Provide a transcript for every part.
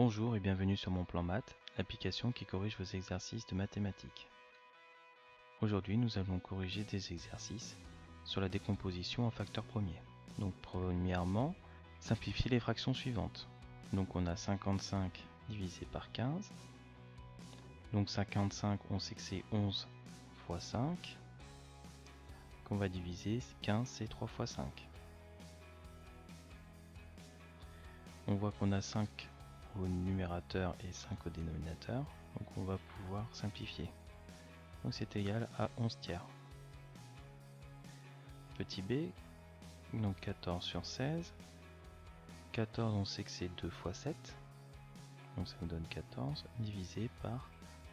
Bonjour et bienvenue sur mon plan maths, l'application qui corrige vos exercices de mathématiques. Aujourd'hui, nous allons corriger des exercices sur la décomposition en facteurs premiers. Donc premièrement, simplifier les fractions suivantes. Donc on a 55 divisé par 15. Donc 55, on sait que c'est 11 fois 5. Qu'on va diviser, 15 c'est 3 fois 5. On voit qu'on a 5 au numérateur et 5 au dénominateur, donc on va pouvoir simplifier. Donc c'est égal à 11 tiers. Petit b, donc 14 sur 16. 14, on sait que c'est 2 fois 7, donc ça nous donne 14, divisé par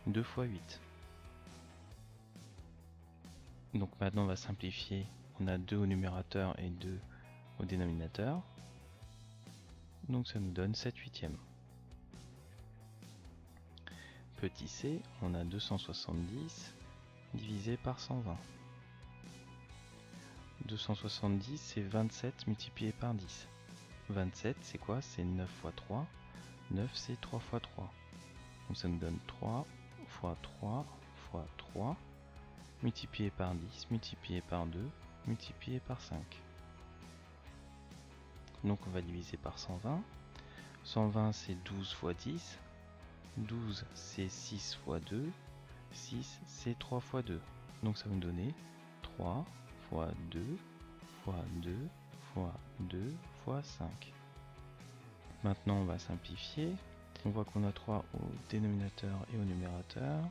2 fois 8. Donc maintenant on va simplifier, on a 2 au numérateur et 2 au dénominateur, donc ça nous donne 7 huitièmes. Petit c, on a 270 divisé par 120. 270 c'est 27 multiplié par 10. 27 c'est quoi? C'est 9 fois 3. 9 c'est 3 fois 3. Donc ça nous donne 3 fois 3 fois 3 multiplié par 10, multiplié par 2, multiplié par 5. Donc on va diviser par 120. 120 c'est 12 fois 10. 12 c'est 6 fois 2. 6 c'est 3 fois 2. Donc ça va nous donner 3 fois 2 fois 2 fois 2 fois 5. Maintenant on va simplifier. On voit qu'on a 3 au dénominateur et au numérateur.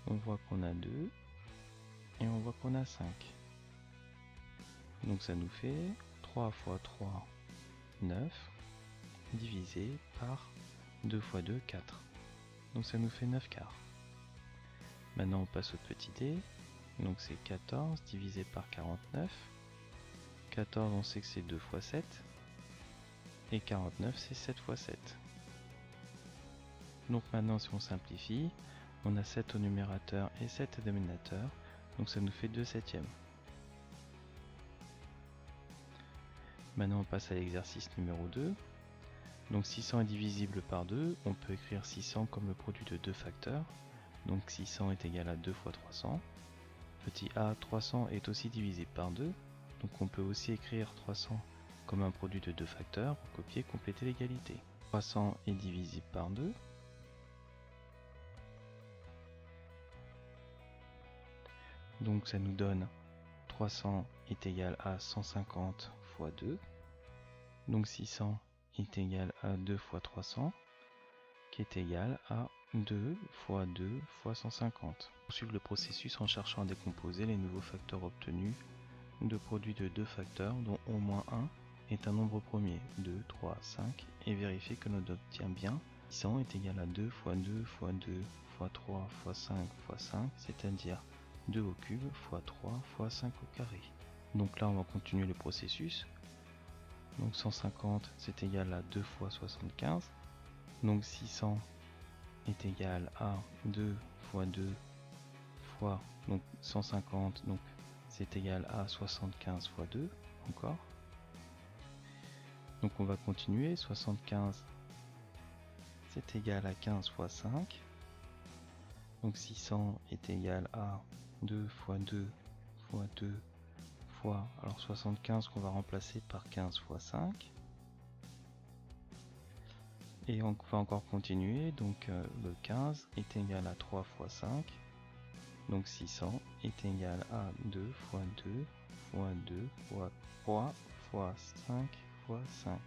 On voit qu'on a 2 et on voit qu'on a 5. Donc ça nous fait 3 fois 3, 9, divisé par 2 fois 2, 4. Donc ça nous fait 9 quarts. Maintenant on passe au petit d. Donc c'est 14 divisé par 49. 14 on sait que c'est 2 fois 7. Et 49 c'est 7 fois 7. Donc maintenant si on simplifie, on a 7 au numérateur et 7 au dénominateur. Donc ça nous fait 2 septièmes. Maintenant on passe à l'exercice numéro 2. Donc 600 est divisible par 2, on peut écrire 600 comme le produit de deux facteurs. Donc 600 est égal à 2 fois 300. Petit a, 300 est aussi divisible par 2. Donc on peut aussi écrire 300 comme un produit de deux facteurs pour copier et compléter l'égalité. 300 est divisible par 2. Donc ça nous donne 300 est égal à 150 fois 2. Donc 600 est égal à 2 fois 300, qui est égal à 2 fois 2 fois 150. Poursuivre le processus en cherchant à décomposer les nouveaux facteurs obtenus de produits de deux facteurs dont au moins un est un nombre premier, 2, 3, 5, et vérifier que l'on obtient bien 600 est égal à 2 fois 2 fois 2 fois 3 fois 5 fois 5, c'est-à-dire 2 au cube fois 3 fois 5 au carré. Donc là on va continuer le processus. Donc 150 c'est égal à 2 fois 75. Donc 600 est égal à 2 fois 2 fois donc 150, donc c'est égal à 75 fois 2 encore. Donc on va continuer, 75 c'est égal à 15 fois 5. Donc 600 est égal à 2 fois 2 fois 2 fois, alors 75 qu'on va remplacer par 15 fois 5. Et on va encore continuer, donc le 15 est égal à 3 fois 5. Donc 600 est égal à 2 fois 2 fois 2 fois 3 fois 5 fois 5.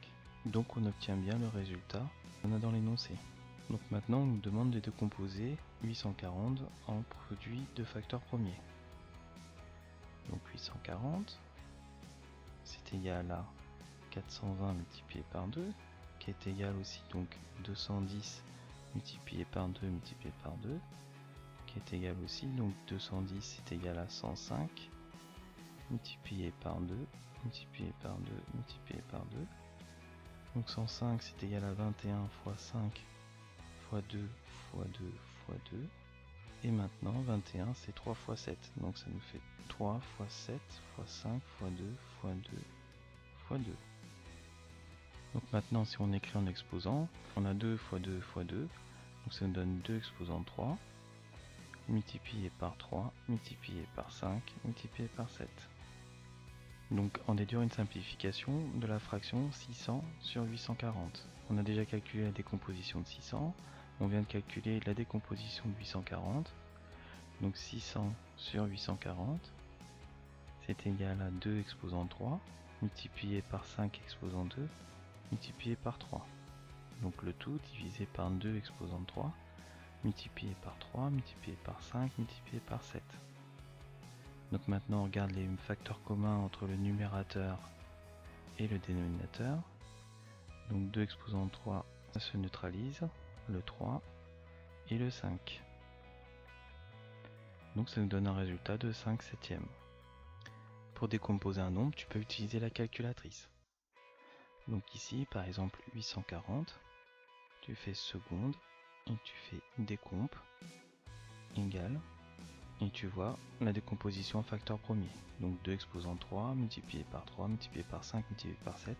Donc on obtient bien le résultat qu'on a dans l'énoncé. Donc maintenant on nous demande de décomposer 840 en produit de facteurs premiers. Donc 840 c'est égal à 420 multiplié par 2, qui est égal aussi donc 210 multiplié par 2 multiplié par 2, qui est égal aussi donc 210 c'est égal à 105 multiplié par 2 multiplié par 2 multiplié par 2. Donc 105 c'est égal à 21 fois 5 fois 2 fois 2 fois 2. Et maintenant 21 c'est 3 fois 7. Donc ça nous fait 3 fois 7 fois 5 fois 2 fois 2 fois 2. Donc maintenant, si on écrit en exposant, on a 2 fois 2 fois 2, donc ça nous donne 2 exposant 3, multiplié par 3, multiplié par 5, multiplié par 7. Donc on déduire une simplification de la fraction 600 sur 840. On a déjà calculé la décomposition de 600, on vient de calculer la décomposition de 840. Donc 600 sur 840, c'est égal à 2 exposant 3, multiplié par 5 exposant 2, multiplié par 3. Donc le tout divisé par 2 exposant 3, multiplié par 3, multiplié par 5, multiplié par 7. Donc maintenant on regarde les facteurs communs entre le numérateur et le dénominateur. Donc 2 exposant 3 se neutralise, le 3 et le 5. Donc ça nous donne un résultat de 5 septièmes. Pour décomposer un nombre, tu peux utiliser la calculatrice. Donc ici, par exemple 840, tu fais seconde et tu fais décomp égale, et tu vois la décomposition en facteur premier. Donc 2 exposant 3 multiplié par 3 multiplié par 5 multiplié par 7,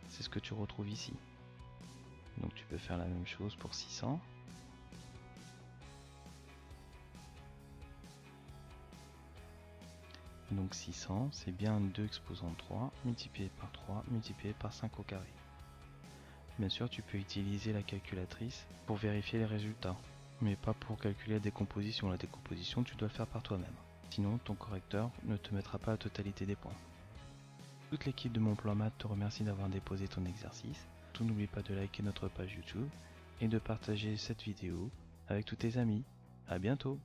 c'est ce que tu retrouves ici. Donc tu peux faire la même chose pour 600. Donc 600, c'est bien 2 exposant 3 multiplié par 3 multiplié par 5 au carré. Bien sûr, tu peux utiliser la calculatrice pour vérifier les résultats, mais pas pour calculer la décomposition. La décomposition, tu dois le faire par toi-même. Sinon, ton correcteur ne te mettra pas la totalité des points. Toute l'équipe de Mon Plan Maths te remercie d'avoir déposé ton exercice. Surtout, n'oublie pas de liker notre page YouTube et de partager cette vidéo avec tous tes amis. À bientôt!